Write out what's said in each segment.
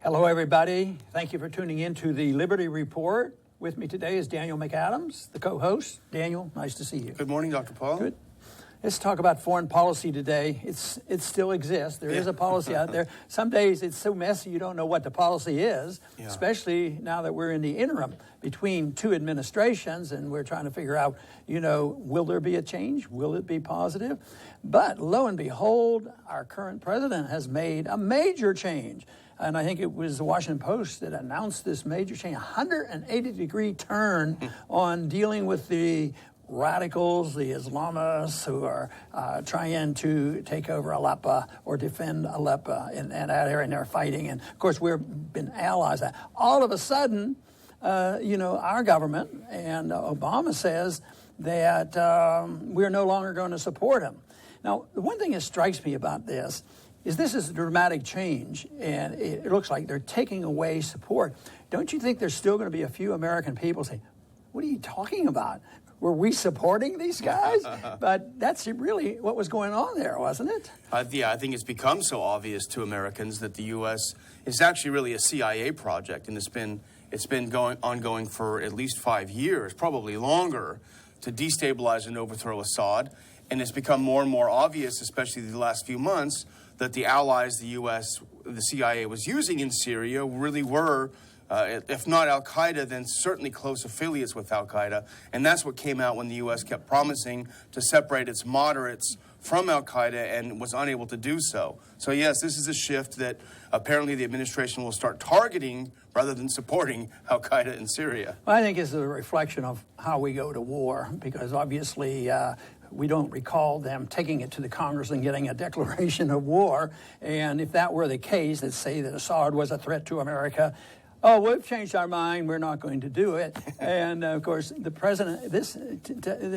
Hello, everybody. Thank you for tuning in to the Liberty Report. With me today is Daniel McAdams, the co-host. Daniel, nice to see you. Good morning, Dr. Paul. Good. Let's talk about foreign policy today. It still exists. There is a policy out there. Some days it's so messy you don't know what the policy is, especially now that we're in the interim between two administrations and we're trying to figure out, will there be a change? Will it be positive? But lo and behold, our current president has made a major change. And I think it was the Washington Post that announced this major change, 180-degree turn on dealing with the radicals, the Islamists who are trying to take over Aleppo or defend Aleppo and that area, and they're fighting. And, of course, we've been allies. All of a sudden, our government and Obama says that we're no longer going to support him. Now, the one thing that strikes me about this is a dramatic change, and it looks like they're taking away support. Don't you think there's still going to be a few American people saying, what are you talking about? Were we supporting these guys? But that's really what was going on there, wasn't it? I think it's become so obvious to Americans that the U.S. is actually really a CIA project, and it's been ongoing for at least 5 years, probably longer, to destabilize and overthrow Assad. And it's become more and more obvious, especially the last few months, that the allies the CIA was using in Syria really were, if not al-Qaeda, then certainly close affiliates with al-Qaeda. And that's what came out when the U.S. kept promising to separate its moderates from al-Qaeda and was unable to do so. So yes, this is a shift that apparently the administration will start targeting rather than supporting al-Qaeda in Syria. Well, I think it's a reflection of how we go to war, because obviously we don't recall them taking it to the Congress and getting a declaration of war. And if that were the case, let's say that Assad was a threat to America, we've changed our mind, we're not going to do it. And, of course, the president, in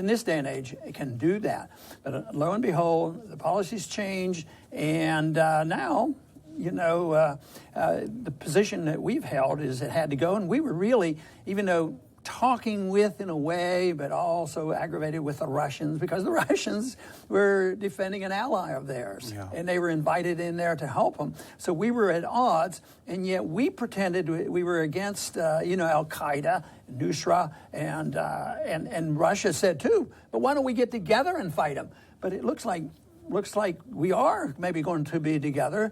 this day and age, can do that. But lo and behold, the policies change, and now, the position that we've held is it had to go. And we were really, even though talking with in a way, but also aggravated with the Russians, because the Russians were defending an ally of theirs, and they were invited in there to help them. So we were at odds, and yet we pretended we were against, al-Qaeda, Nusra, and Russia said too, but why don't we get together and fight them? But it looks like we are maybe going to be together.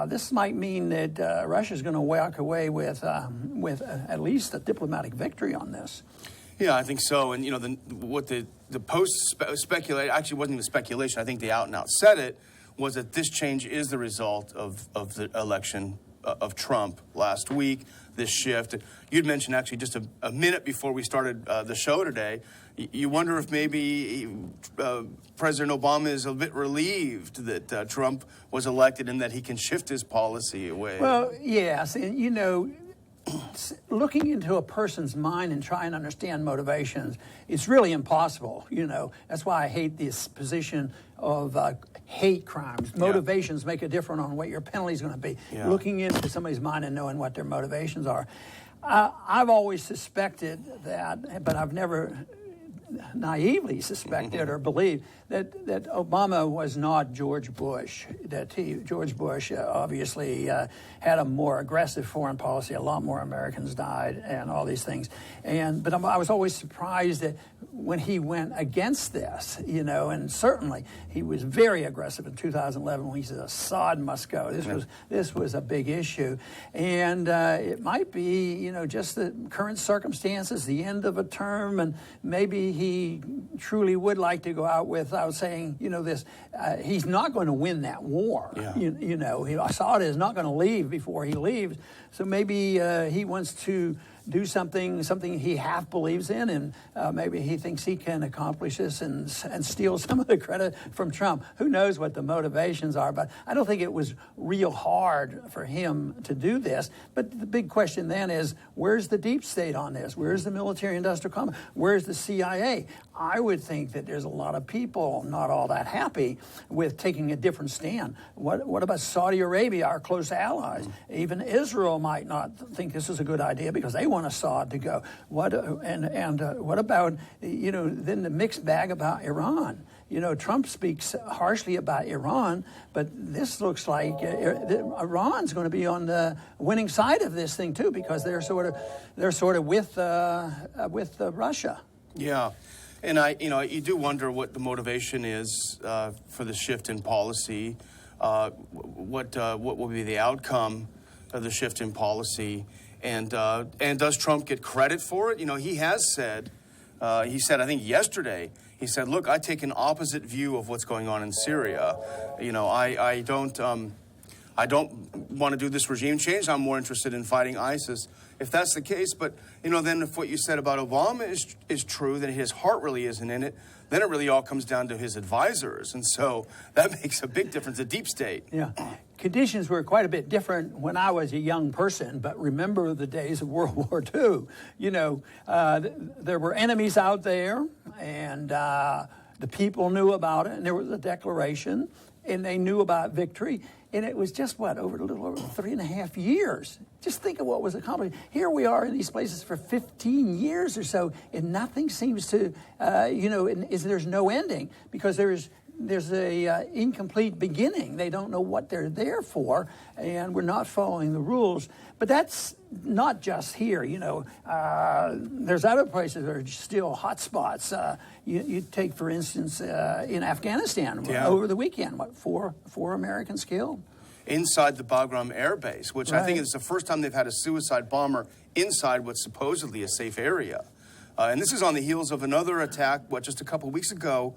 This might mean that Russia's going to walk away with at least a diplomatic victory on this. Yeah, I think so. And, what the Post speculated, actually wasn't even speculation, I think they out and out said it, was that this change is the result of the election of Trump last week, this shift. You'd mentioned actually just a minute before we started the show today, you wonder if maybe President Obama is a bit relieved that Trump was elected and that he can shift his policy away. Well, yes, and looking into a person's mind and trying to understand motivations, it's really impossible, That's why I hate this position of hate crimes. Motivations make a difference on what your penalty is going to be. Yeah. Looking into somebody's mind and knowing what their motivations are. I've always suspected that, but I've never naively suspected or believed that Obama was not George Bush. George Bush obviously had a more aggressive foreign policy. A lot more Americans died and all these things. But I was always surprised that when he went against this, and certainly he was very aggressive in 2011 when he said Assad must go. This was a big issue. And it might be, just the current circumstances, the end of a term, and maybe he truly would like to go out without saying, this. He's not going to win that war. Yeah. Assad is not going to leave before he leaves. So maybe he wants to do something he half believes in, and maybe he thinks he can accomplish this and steal some of the credit from Trump. Who knows what the motivations are, but I don't think it was real hard for him to do this. But the big question then is, where's the deep state on this? Where's the military-industrial complex? Where's the CIA? I would think that there's a lot of people not all that happy with taking a different stand. What about Saudi Arabia, our close allies? Even Israel might not think this is a good idea because they want Assad to go. What about then the mixed bag about Iran? Trump speaks harshly about Iran, but this looks like Iran's going to be on the winning side of this thing too, because they're sort of with Russia. Yeah, and you do wonder what the motivation is for the shift in policy. What will be the outcome of the shift in policy, and does Trump get credit for it? He has said. He said, I think yesterday, he said, look, I take an opposite view of what's going on in Syria. I don't want to do this regime change. I'm more interested in fighting ISIS. If that's the case, but, then if what you said about Obama is true, then his heart really isn't in it, then it really all comes down to his advisors. And so that makes a big difference, the deep state. Yeah. Conditions were quite a bit different when I was a young person, but remember the days of World War II. There were enemies out there, and the people knew about it, and there was a declaration, and they knew about victory. And it was just, over a little over 3.5 years. Just think of what was accomplished. Here we are in these places for 15 years or so, and nothing seems to, there's no ending, because there's a incomplete beginning. They don't know what they're there for, and we're not following the rules. But that's not just here. There's other places that are still hot spots. You take, for instance, in Afghanistan, over the weekend, four Americans killed? Inside the Bagram Air Base, which I think is the first time they've had a suicide bomber inside what's supposedly a safe area. And this is on the heels of another attack, just a couple weeks ago,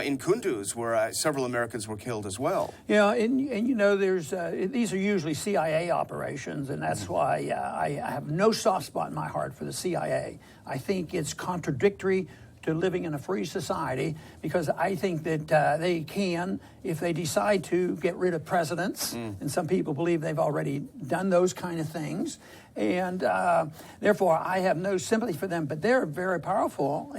in Kunduz, where several Americans were killed as well. Yeah, and there's these are usually CIA operations, and that's why I have no soft spot in my heart for the CIA. I think it's contradictory to living in a free society, because I think that they can, if they decide to, get rid of presidents, and some people believe they've already done those kind of things, and therefore I have no sympathy for them, but they're very powerful,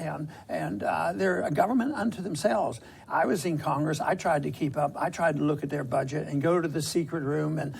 and they're a government unto themselves. I was in Congress. I tried to keep up. I tried to look at their budget and go to the secret room, and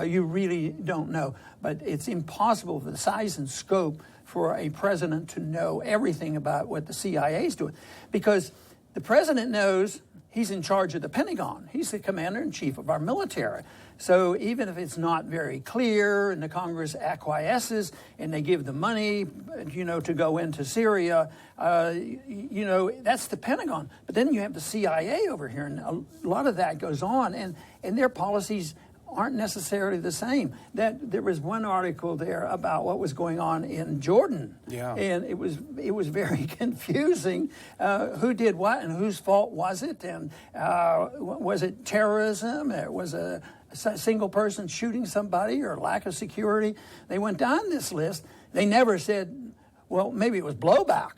you really don't know. But it's impossible for the size and scope for a president to know everything about what the CIA is doing, because the president knows he's in charge of the Pentagon. He's the commander-in-chief of our military. So even if it's not very clear and the Congress acquiesces and they give the money, to go into Syria, that's the Pentagon. But then you have the CIA over here, and a lot of that goes on, and their policies aren't necessarily the same. That there was one article there about what was going on in Jordan, and it was very confusing. Who did what and whose fault was it? And was it terrorism? It was a single person shooting somebody, or lack of security? They went down this list. They never said, well, maybe it was blowback.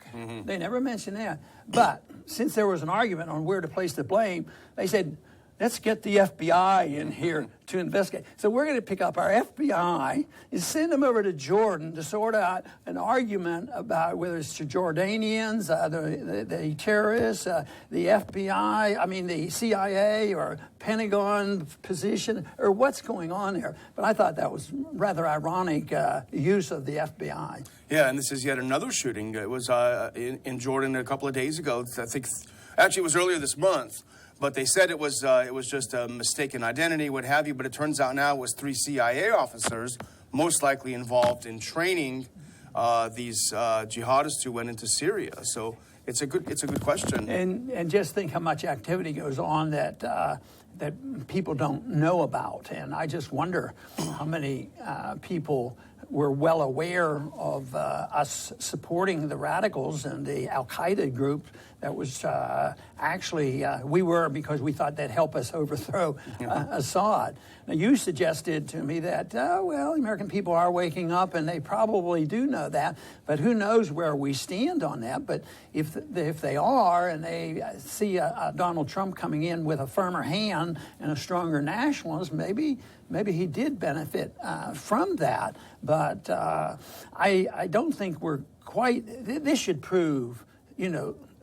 They never mentioned that. But since there was an argument on where to place the blame, they said, let's get the FBI in here to investigate. So we're going to pick up our FBI and send them over to Jordan to sort out an argument about whether it's the Jordanians, the terrorists, the FBI, the CIA or Pentagon position, or what's going on there. But I thought that was rather ironic use of the FBI. Yeah, and this is yet another shooting. It was in Jordan a couple of days ago. I think, actually, it was earlier this month. But they said it was just a mistaken identity, what have you. But it turns out now it was 3 CIA officers, most likely involved in training these jihadists who went into Syria. So it's a good question. And just think how much activity goes on that people don't know about. And I just wonder how many people were well aware of us supporting the radicals and the al-Qaeda group that was actually, we were, because we thought that'd help us overthrow Assad. Now, you suggested to me that, the American people are waking up, and they probably do know that, but who knows where we stand on that. But if they are, and they see Donald Trump coming in with a firmer hand and a stronger nationalist, maybe he did benefit from that. But I don't think we're quite, this should prove,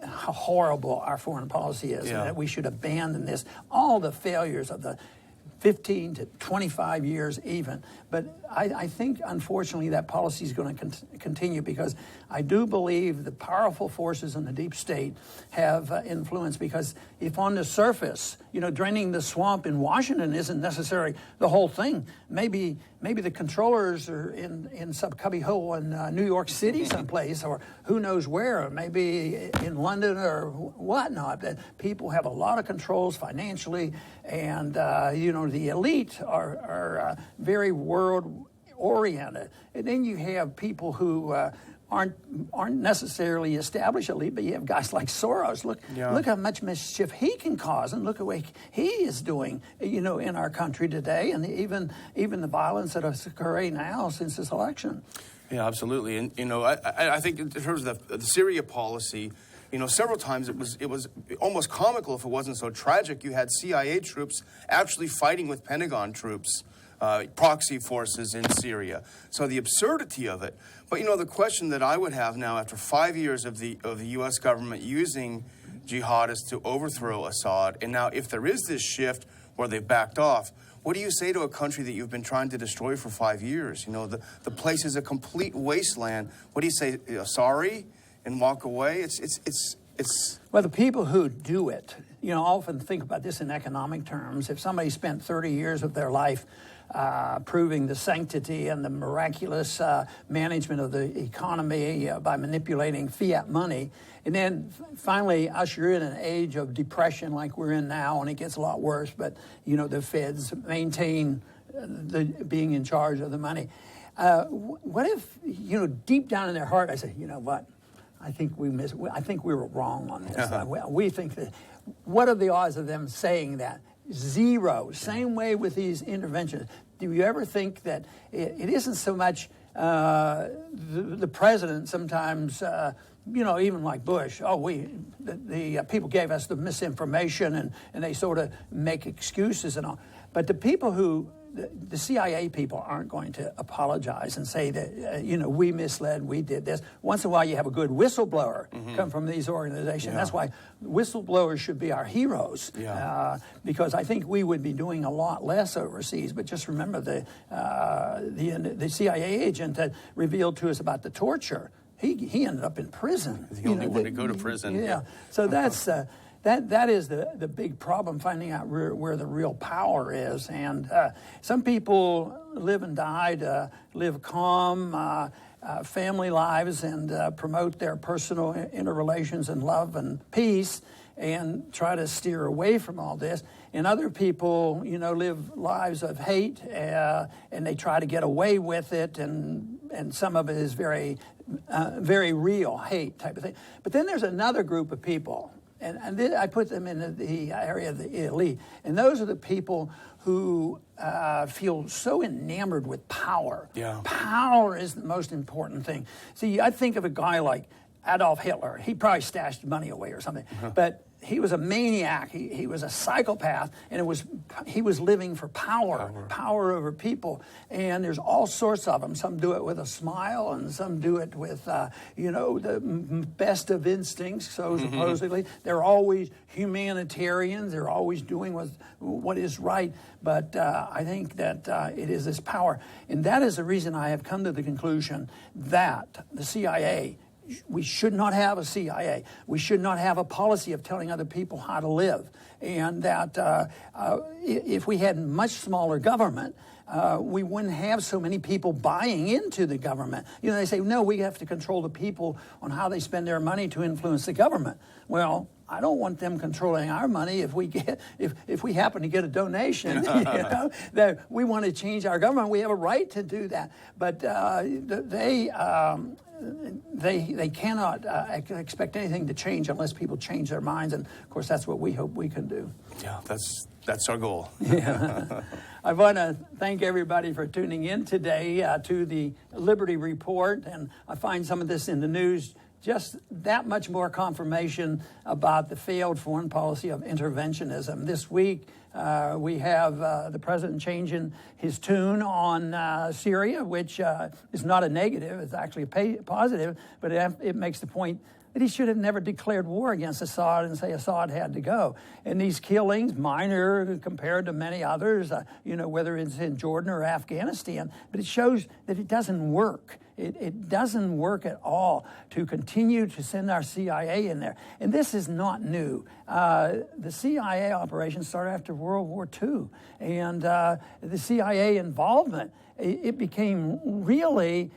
how horrible our foreign policy is, and that we should abandon this. All the failures of the 15 to 25 years even. But I think, unfortunately, that policy is going to continue, because I do believe the powerful forces in the deep state have influence. Because if on the surface, draining the swamp in Washington isn't necessarily the whole thing, maybe the controllers are in some cubby hole in New York City someplace, or who knows where, or maybe in London or whatnot. That people have a lot of controls financially, and the elite are very world oriented. And then you have people who aren't necessarily established elite, but you have guys like Soros. Look how much mischief he can cause, and look at what he is doing, in our country today, and even the violence that is occurring now since this election. Yeah, absolutely. And I think in terms of the Syria policy, several times it was almost comical if it wasn't so tragic. You had CIA troops actually fighting with Pentagon troops, proxy forces in Syria. So the absurdity of it. But the question that I would have now, after 5 years of the U.S. government using jihadists to overthrow Assad, and now if there is this shift where they've backed off, what do you say to a country that you've been trying to destroy for 5 years? The place is a complete wasteland. What do you say? Sorry, and walk away? It's Well, the people who do it, often think about this in economic terms. If somebody spent 30 years of their life proving the sanctity and the miraculous management of the economy by manipulating fiat money, and then finally usher in an age of depression like we're in now, and it gets a lot worse, but the feds maintain being in charge of the money. What if deep down in their heart, I say, what? I think we were wrong on this. We think that. What are the odds of them saying that? Zero. Same way with these interventions. Do you ever think that it isn't so much the president sometimes, even like Bush, the people gave us the misinformation, and they sort of make excuses and all. But the people who, the CIA people aren't going to apologize and say that, we misled, we did this. Once in a while you have a good whistleblower come from these organizations. Yeah. That's why whistleblowers should be our heroes, because I think we would be doing a lot less overseas. But just remember the CIA agent that revealed to us about the torture. He ended up in prison. He's the only one to go to prison. Yeah. So that's... That is the big problem, finding out where the real power is. And some people live and die to live calm, family lives, and promote their personal interrelations and love and peace, and try to steer away from all this. And other people, live lives of hate, and they try to get away with it, and some of it is very, very real hate type of thing. But then there's another group of people, and I put them in the area of the elite. And those are the people who feel so enamored with power. Yeah. Power is the most important thing. See, I think of a guy like Adolf Hitler. He probably stashed money away or something. But he was a maniac. He was a psychopath, and he was living for power over people. And there's all sorts of them. Some do it with a smile, and some do it with, the best of instincts. So supposedly, they're always humanitarians. They're always doing what is right. But I think that it is this power, and that is the reason I have come to the conclusion that the CIA. We should not have a CIA. We should not have a policy of telling other people how to live. And that if we had much smaller government, we wouldn't have so many people buying into the government. They say, no, we have to control the people on how they spend their money to influence the government. Well, I don't want them controlling our money if we happen to get a donation. That we want to change our government. We have a right to do that. But they cannot expect anything to change unless people change their minds, and of course that's what we hope we can do. Yeah, that's our goal. Yeah. I want to thank everybody for tuning in today to the Liberty Report, and I find some of this in the news just that much more confirmation about the failed foreign policy of interventionism. This week, we have the president changing his tune on Syria, which is not a negative. It's actually a positive, but it makes the point that he should have never declared war against Assad and say Assad had to go. And these killings, minor compared to many others, whether it's in Jordan or Afghanistan, but it shows that it doesn't work. It doesn't work at all to continue to send our CIA in there. And this is not new. The CIA operations started after World War II. And the CIA involvement, it became really,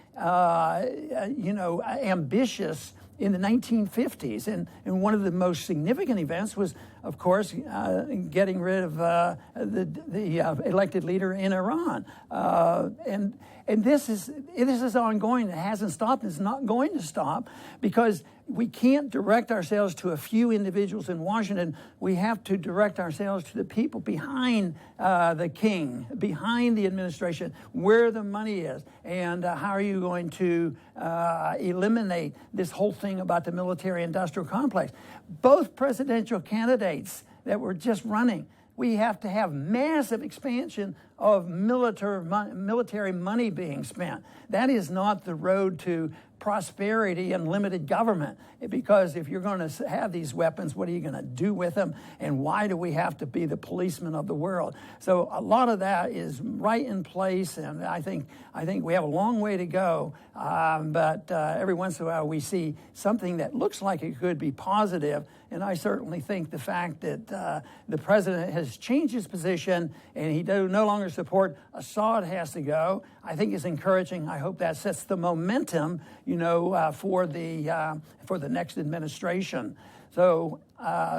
ambitious in the 1950s. And one of the most significant events was, of course, getting rid of the elected leader in Iran. And this is ongoing. It hasn't stopped. It's not going to stop because we can't direct ourselves to a few individuals in Washington. We have to direct ourselves to the people behind the king, behind the administration, where the money is, and how are you going to eliminate this whole thing about the military-industrial complex. Both presidential candidates that were just running, we have to have massive expansion of military money being spent. That is not the road to prosperity and limited government, because if you're going to have these weapons, what are you going to do with them, and why do we have to be the policemen of the world? So a lot of that is right in place, and I think we have a long way to go, but every once in a while we see something that looks like it could be positive, and I certainly think the fact that the president has changed his position and he no longer support Assad has to go, I think is encouraging. I hope that sets the momentum, for the next administration. So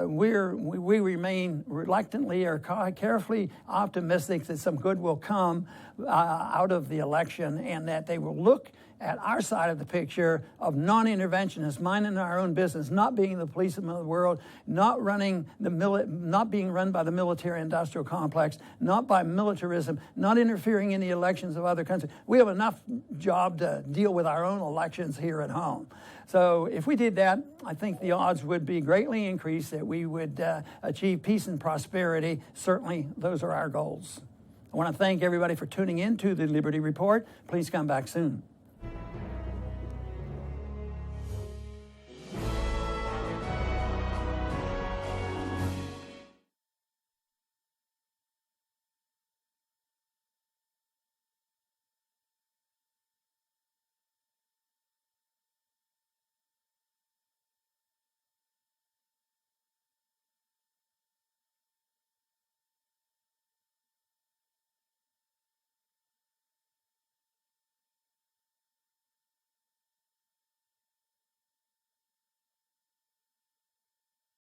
we remain reluctantly or carefully optimistic that some good will come out of the election, and that they will look at our side of the picture of non-interventionists, minding our own business, not being the policemen of the world, not being run by the military-industrial complex, not by militarism, not interfering in the elections of other countries. We have enough job to deal with our own elections here at home. So if we did that, I think the odds would be greatly increased that we would achieve peace and prosperity. Certainly, those are our goals. I want to thank everybody for tuning in to the Liberty Report. Please come back soon.